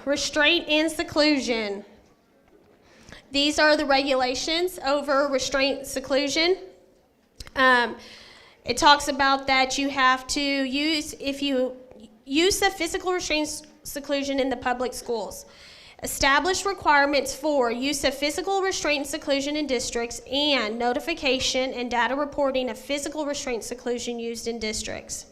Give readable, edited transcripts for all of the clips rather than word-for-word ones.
Restraint and seclusion. These are the regulations over restraint seclusion. It talks about that you have to use of physical restraint seclusion in the public schools. Establish requirements for use of physical restraint and seclusion in districts and notification and data reporting of physical restraint seclusion used in districts.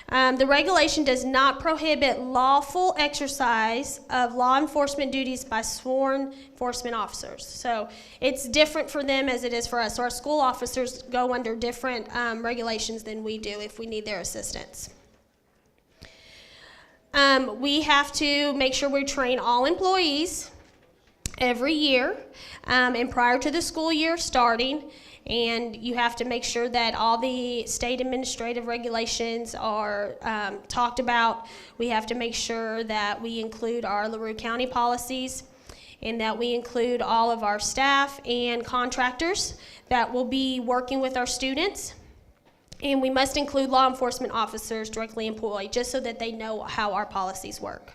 The regulation does not prohibit lawful exercise of law enforcement duties by sworn enforcement officers. So it's different for them as it is for us. So our school officers go under different regulations than we do if we need their assistance. We have to make sure we train all employees every year and prior to the school year starting. And you have to make sure that all the state administrative regulations are talked about. We have to make sure that we include our LaRue County policies and that we include all of our staff and contractors that will be working with our students. And we must include law enforcement officers directly employed just so that they know how our policies work.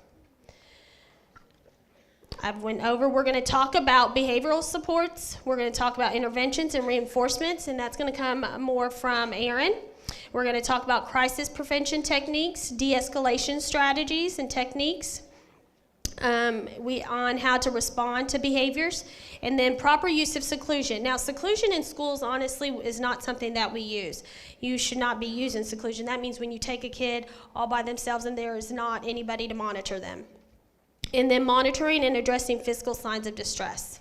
We're going to talk about behavioral supports. We're going to talk about interventions and reinforcements, and that's going to come more from Aaron. We're going to talk about crisis prevention techniques, de-escalation strategies and techniques, on how to respond to behaviors, and then proper use of seclusion. Now, seclusion in schools, honestly, is not something that we use. You should not be using seclusion. That means when you take a kid all by themselves and there is not anybody to monitor them. And then monitoring and addressing physical signs of distress.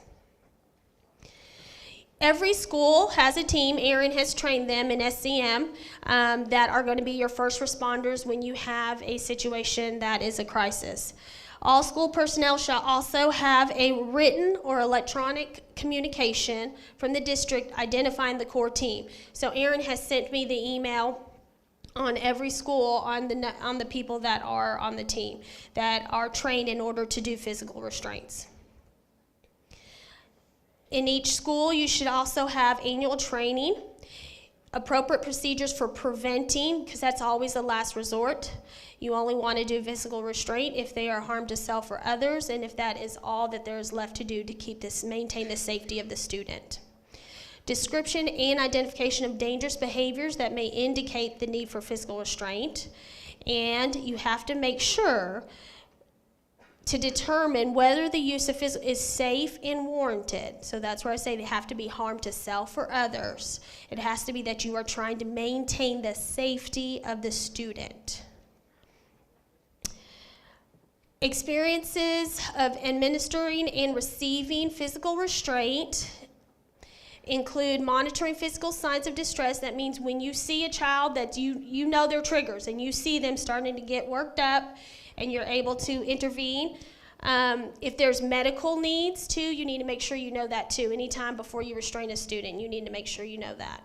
Every school has a team. Aaron has trained them in SCM that are going to be your first responders when you have a situation that is a crisis. All school personnel shall also have a written or electronic communication from the district identifying the core team. So Aaron has sent me the email on every school on the people that are on the team that are trained in order to do physical restraints. In each school, you should also have annual training, appropriate procedures for preventing, because that's always the last resort. You only want to do physical restraint if they are harm to self or others, and if that is all that there is left to do to maintain the safety of the student. Description and identification of dangerous behaviors that may indicate the need for physical restraint. And you have to make sure to determine whether the use of physical is safe and warranted. So that's where I say they have to be harm to self or others. It has to be that you are trying to maintain the safety of the student. Experiences of administering and receiving physical restraint include monitoring physical signs of distress. That means when you see a child that you know their triggers and you see them starting to get worked up and you're able to intervene. If there's medical needs too, you need to make sure you know that too. Anytime before you restrain a student, you need to make sure you know that.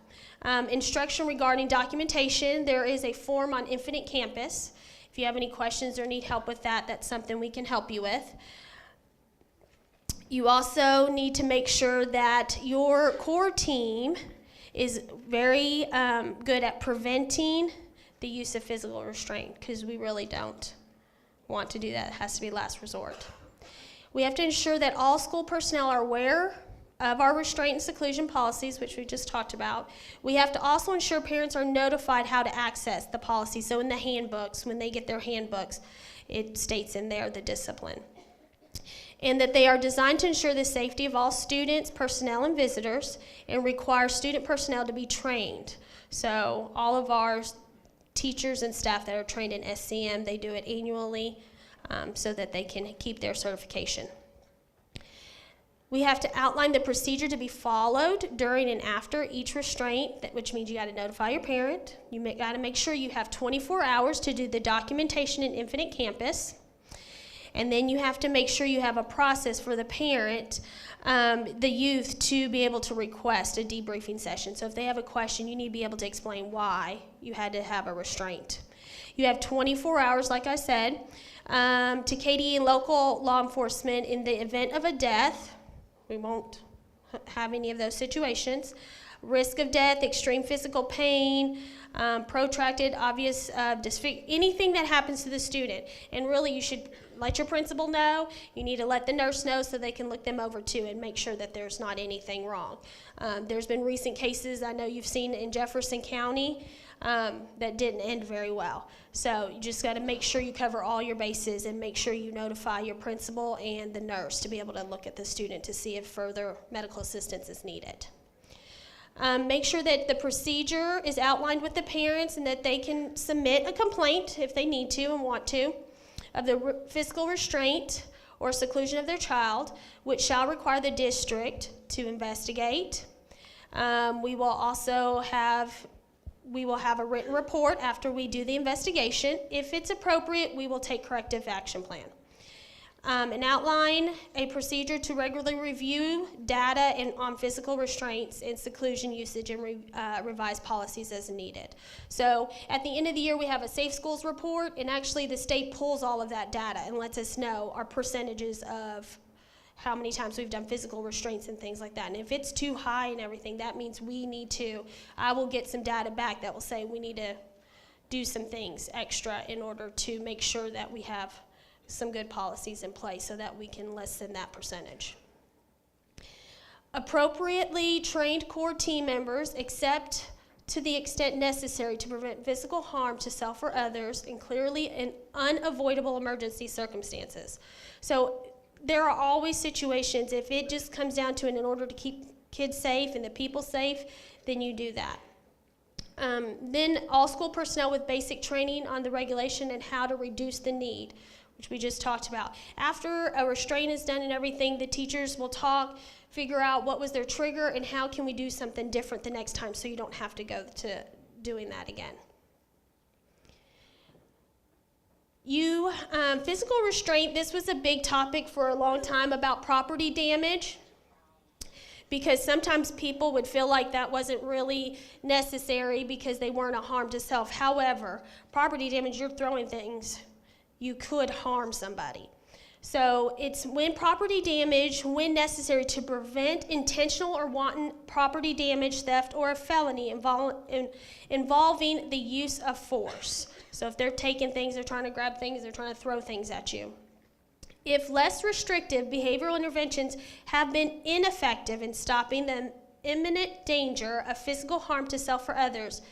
Instruction regarding documentation. There is a form on Infinite Campus. If you have any questions or need help with that, that's something we can help you with. You also need to make sure that your core team is very good at preventing the use of physical restraint, because we really don't want to do that. It has to be last resort. We have to ensure that all school personnel are aware of our restraint and seclusion policies, which we just talked about. We have to also ensure parents are notified how to access the policy. So in the handbooks, when they get their handbooks, it states in there the discipline. And that they are designed to ensure the safety of all students, personnel, and visitors, and require student personnel to be trained. So all of our teachers and staff that are trained in SCM, they do it annually so that they can keep their certification. We have to outline the procedure to be followed during and after each restraint, which means you got to notify your parent. You got to make sure you have 24 hours to do the documentation in Infinite Campus. And then you have to make sure you have a process for the parent, the youth, to be able to request a debriefing session. So if they have a question, you need to be able to explain why you had to have a restraint. You have 24 hours, like I said, to KDE and local law enforcement in the event of a death. We won't have any of those situations. risk of death, extreme physical pain, protracted, obvious disfigurement, anything that happens to the student. And really, you should let your principal know. You need to let the nurse know so they can look them over too and make sure that there's not anything wrong. There's been recent cases I know you've seen in Jefferson County that didn't end very well. So you just got to make sure you cover all your bases and make sure you notify your principal and the nurse to be able to look at the student to see if further medical assistance is needed. Make sure that the procedure is outlined with the parents and that they can submit a complaint if they need to and want to of the physical restraint or seclusion of their child, which shall require the district to investigate. We will have a written report after we do the investigation. If it's appropriate, we will take corrective action plan. And outline a procedure to regularly review data on physical restraints and seclusion usage and revise policies as needed. So at the end of the year, we have a Safe Schools report, and actually the state pulls all of that data and lets us know our percentages of how many times we've done physical restraints and things like that. And if it's too high and everything, that means I will get some data back that will say we need to do some things extra in order to make sure that we have some good policies in place so that we can lessen that percentage. Appropriately trained core team members, except to the extent necessary to prevent physical harm to self or others in clearly and unavoidable emergency circumstances. So there are always situations, if it just comes down to it, in order to keep kids safe and the people safe, then you do that. Then all school personnel with basic training on the regulation and how to reduce the need, which we just talked about. After a restraint is done and everything, the teachers will talk, figure out what was their trigger and how can we do something different the next time so you don't have to go to doing that again. Physical restraint, this was a big topic for a long time about property damage, because sometimes people would feel like that wasn't really necessary because they weren't a harm to self. However, property damage, you're throwing things, you could harm somebody. So it's when property damage, when necessary, to prevent intentional or wanton property damage, theft, or a felony involving the use of force. So if they're taking things, they're trying to grab things, they're trying to throw things at you. If less restrictive behavioral interventions have been ineffective in stopping the imminent danger of physical harm to self or others,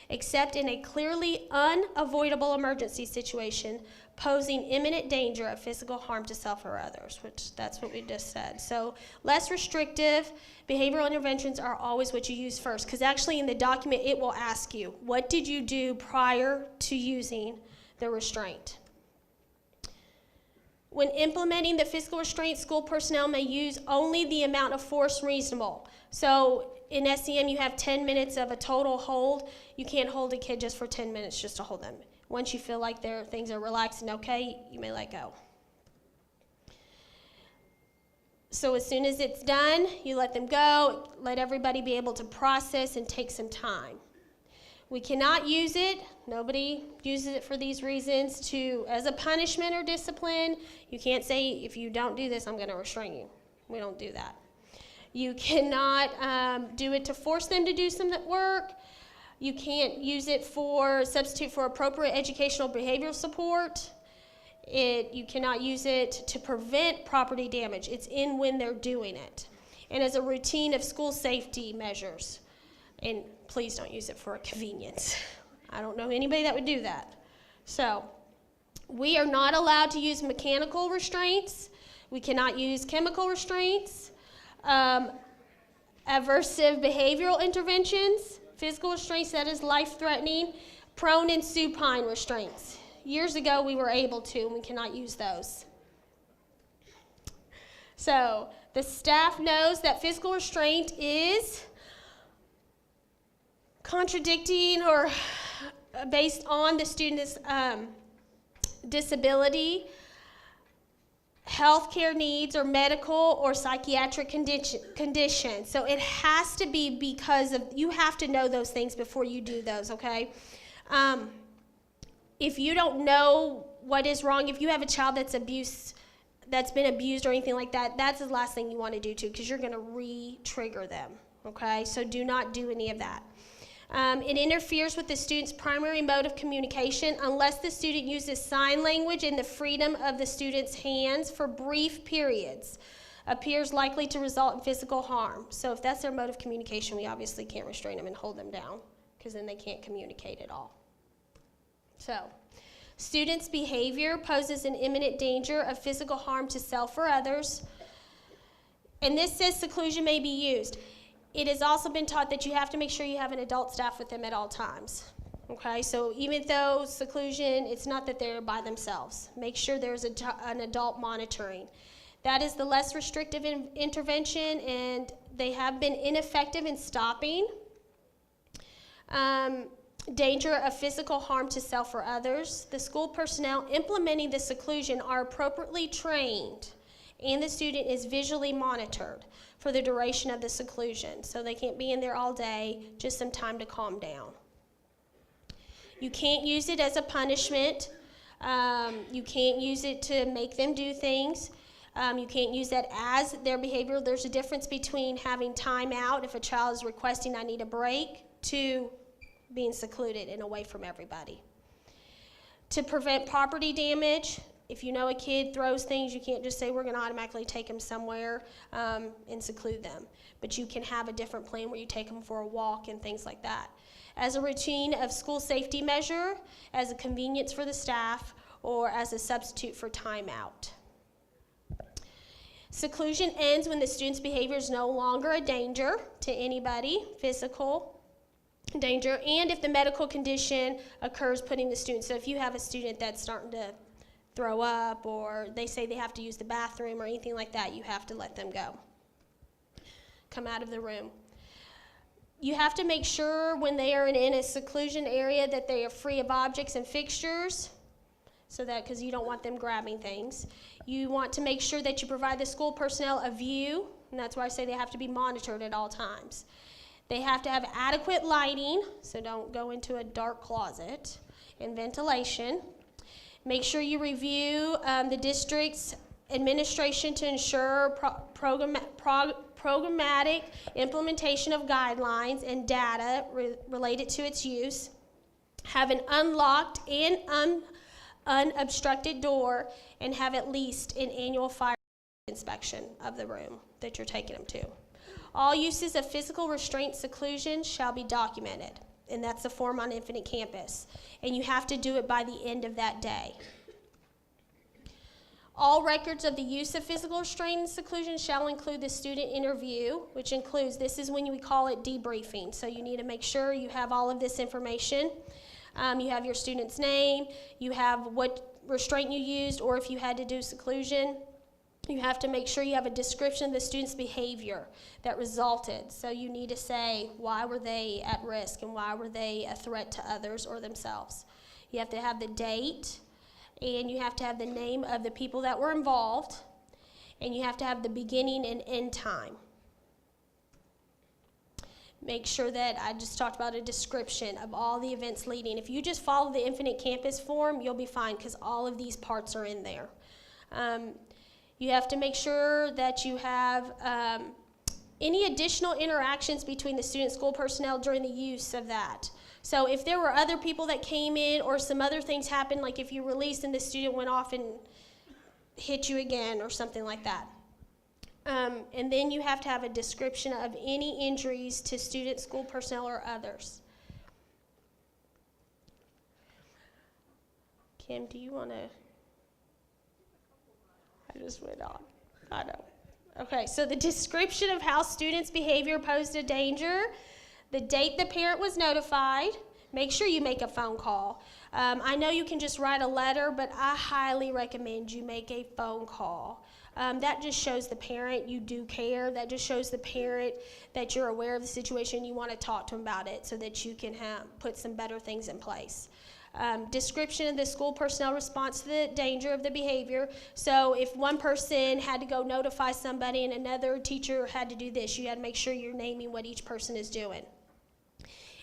except in a clearly unavoidable emergency situation posing imminent danger of physical harm to self or others, which that's what we just said. So less restrictive behavioral interventions are always what you use first, because actually in the document it will ask you, what did you do prior to using the restraint? When implementing the physical restraint, school personnel may use only the amount of force reasonable. So in SEM, you have 10 minutes of a total hold. You can't hold a kid just for 10 minutes just to hold them. Once you feel like things are relaxed and okay, you may let go. So as soon as it's done, you let them go, let everybody be able to process and take some time. We cannot use it, nobody uses it for these reasons, as a punishment or discipline. You can't say, if you don't do this, I'm going to restrain you. We don't do that. You cannot do it to force them to do some work. You can't use it substitute for appropriate educational behavioral support. You cannot use it to prevent property damage. It's in when they're doing it. And as a routine of school safety measures. And please don't use it for a convenience. I don't know anybody that would do that. So we are not allowed to use mechanical restraints. We cannot use chemical restraints. Aversive behavioral interventions, physical restraints that is life-threatening, prone and supine restraints. Years ago we were able to, and we cannot use those. So the staff knows that physical restraint is contradicting or based on the student's disability, healthcare needs, or medical or psychiatric condition. So it has to be because of, you have to know those things before you do those, okay? If you don't know what is wrong, if you have a child that's been abused or anything like that, that's the last thing you want to do too, because you're going to re-trigger them, Okay, so do not do any of that. It interferes with the student's primary mode of communication unless the student uses sign language in the freedom of the student's hands for brief periods. Appears likely to result in physical harm. So if that's their mode of communication, we obviously can't restrain them and hold them down, because then they can't communicate at all. So, students' behavior poses an imminent danger of physical harm to self or others. And this says seclusion may be used. It has also been taught that you have to make sure you have an adult staff with them at all times. Okay, so even though seclusion, it's not that they're by themselves. Make sure there's an adult monitoring. That is the less restrictive intervention, and they have been ineffective in stopping danger of physical harm to self or others. The school personnel implementing the seclusion are appropriately trained, and the student is visually monitored for the duration of the seclusion. So they can't be in there all day, just some time to calm down. You can't use it as a punishment. You can't use it to make them do things. You can't use that as their behavior. There's a difference between having time out, if a child is requesting I need a break, to being secluded and away from everybody. To prevent property damage, if you know a kid throws things, you can't just say we're going to automatically take them somewhere and seclude them. But you can have a different plan where you take them for a walk and things like that. As a routine of school safety measure, as a convenience for the staff, or as a substitute for timeout. Seclusion ends when the student's behavior is no longer a danger to anybody, physical danger, and if the medical condition occurs putting the student, so if you have a student that's starting to throw up, or they say they have to use the bathroom or anything like that, you have to let them go. Come out of the room. You have to make sure when they are in a seclusion area that they are free of objects and fixtures, so that, because you don't want them grabbing things. You want to make sure that you provide the school personnel a view, and that's why I say they have to be monitored at all times. They have to have adequate lighting, so don't go into a dark closet, and ventilation. Make sure you review the district's administration to ensure programmatic implementation of guidelines and data related to its use. Have an unlocked and unobstructed door, and have at least an annual fire inspection of the room that you're taking them to. All uses of physical restraint seclusion shall be documented, and that's the form on Infinite Campus, and you have to do it by the end of that day. All records of the use of physical restraint and seclusion shall include the student interview, which includes, this is when we call it debriefing, so you need to make sure you have all of this information. You have your student's name, you have what restraint you used, or if you had to do seclusion. You have to make sure you have a description of the student's behavior that resulted. So you need to say, why were they at risk and why were they a threat to others or themselves? You have to have the date, and you have to have the name of the people that were involved, and you have to have the beginning and end time. Make sure that I just talked about a description of all the events leading. If you just follow the Infinite Campus form, you'll be fine, because all of these parts are in there. You have to make sure that you have any additional interactions between the student and school personnel during the use of that. So if there were other people that came in, or some other things happened, like if you released and the student went off and hit you again or something like that. And then you have to have a description of any injuries to student, school personnel, or others. Kim, do you want to? I just went on. I know. Okay, so the description of how students' behavior posed a danger, the date the parent was notified. Make sure you make a phone call. I know you can just write a letter, but I highly recommend you make a phone call. That just shows the parent you do care. That just shows the parent that you're aware of the situation. You want to talk to them about it so that you can put some better things in place. Description of the school personnel response to the danger of the behavior. So if one person had to go notify somebody and another teacher had to do this, you had to make sure you're naming what each person is doing.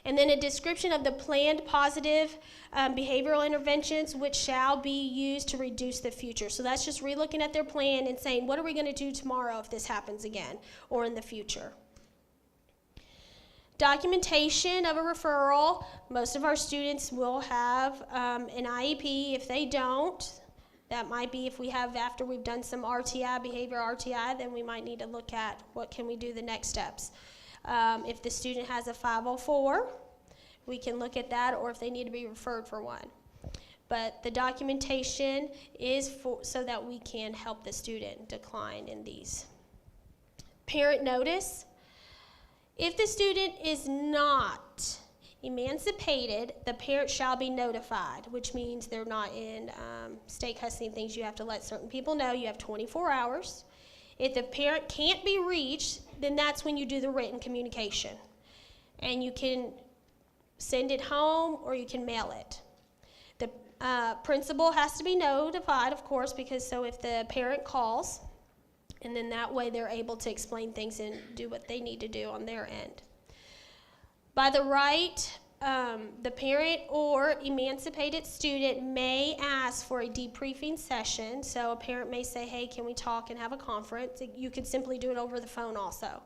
And then a description of the planned positive behavioral interventions which shall be used to reduce the future. So that's just re-looking at their plan and saying, what are we going to do tomorrow if this happens again or in the future? Documentation of a referral. Most of our students will have an IEP. If they don't, that might be if we have, after we've done some RTI, behavior RTI, then we might need to look at what can we do the next steps. If the student has a 504, we can look at that, or if they need to be referred for one. But the documentation is so that we can help the student decline in these. Parent notice. If the student is not emancipated, the parent shall be notified, which means they're not in state custody and things. You have to let certain people know. You have 24 hours. If the parent can't be reached, then that's when you do the written communication. And you can send it home or you can mail it. The principal has to be notified, of course, because so if the parent calls, and then that way they're able to explain things and do what they need to do on their end. By the right, the parent or emancipated student may ask for a debriefing session. So a parent may say, hey, can we talk and have a conference? You could simply do it over the phone also.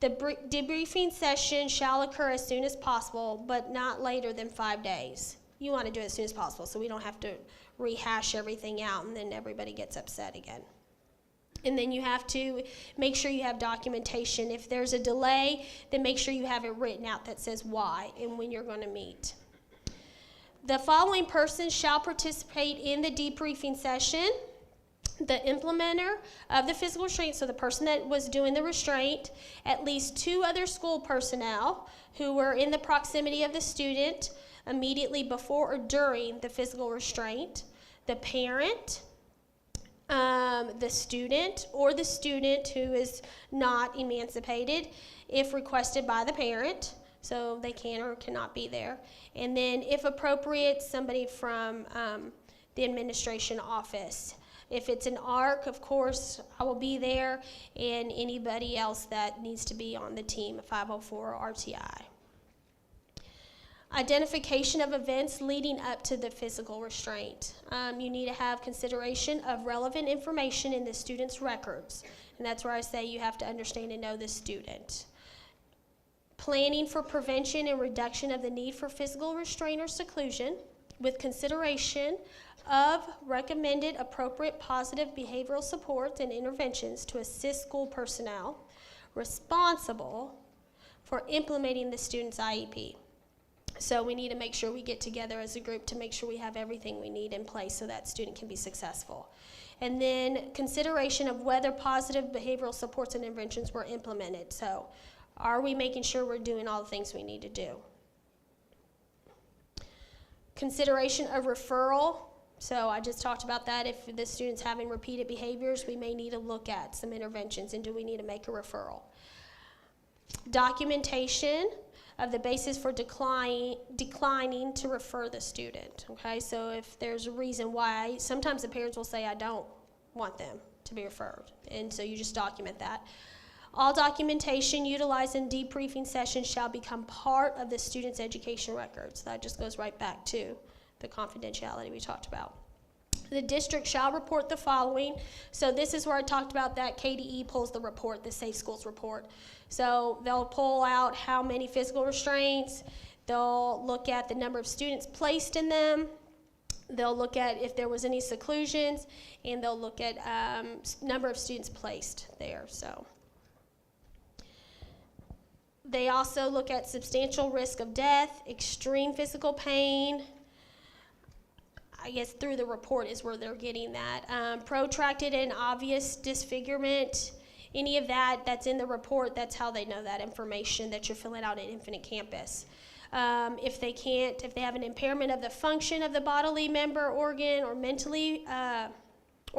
The debriefing session shall occur as soon as possible, but not later than 5 days. You want to do it as soon as possible so we don't have to rehash everything out and then everybody gets upset again. And then you have to make sure you have documentation. If there's a delay, then make sure you have it written out that says why and when you're going to meet. The following persons shall participate in the debriefing session: the implementer of the physical restraint, so the person that was doing the restraint, at least 2 other school personnel who were in the proximity of the student immediately before or during the physical restraint, the parent, the student, or the student who is not emancipated if requested by the parent, so they can or cannot be there. And then, if appropriate, somebody from the administration office. If it's an ARC, of course, I will be there, and anybody else that needs to be on the team, 504 or RTI. Identification of events leading up to the physical restraint. You need to have consideration of relevant information in the student's records. And that's where I say you have to understand and know the student. Planning for prevention and reduction of the need for physical restraint or seclusion with consideration of recommended appropriate positive behavioral supports and interventions to assist school personnel responsible for implementing the student's IEP. So we need to make sure we get together as a group to make sure we have everything we need in place so that student can be successful. And then consideration of whether positive behavioral supports and interventions were implemented. So are we making sure we're doing all the things we need to do? Consideration of referral. So I just talked about that. If the student's having repeated behaviors, we may need to look at some interventions, and do we need to make a referral? Documentation of the basis for declining to refer the student. Okay, so if there's a reason why, sometimes the parents will say, I don't want them to be referred, and so you just document that. All documentation utilized in debriefing sessions shall become part of the student's education records. That just goes right back to the confidentiality we talked about. The district shall report the following. So this is where I talked about that KDE pulls the report, the Safe Schools report. So they'll pull out how many physical restraints. They'll look at the number of students placed in them. They'll look at if there was any seclusions, and they'll look at number of students placed there. So they also look at substantial risk of death, extreme physical pain. I guess through the report is where they're getting that. Protracted and obvious disfigurement, any of that that's in the report, that's how they know that information that you're filling out at Infinite Campus. If they have an impairment of the function of the bodily member, organ, or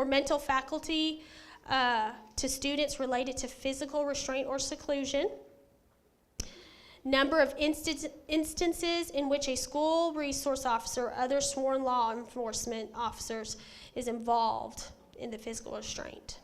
mental faculty to students related to physical restraint or seclusion. Number of instances in which a school resource officer or other sworn law enforcement officers is involved in the physical restraint.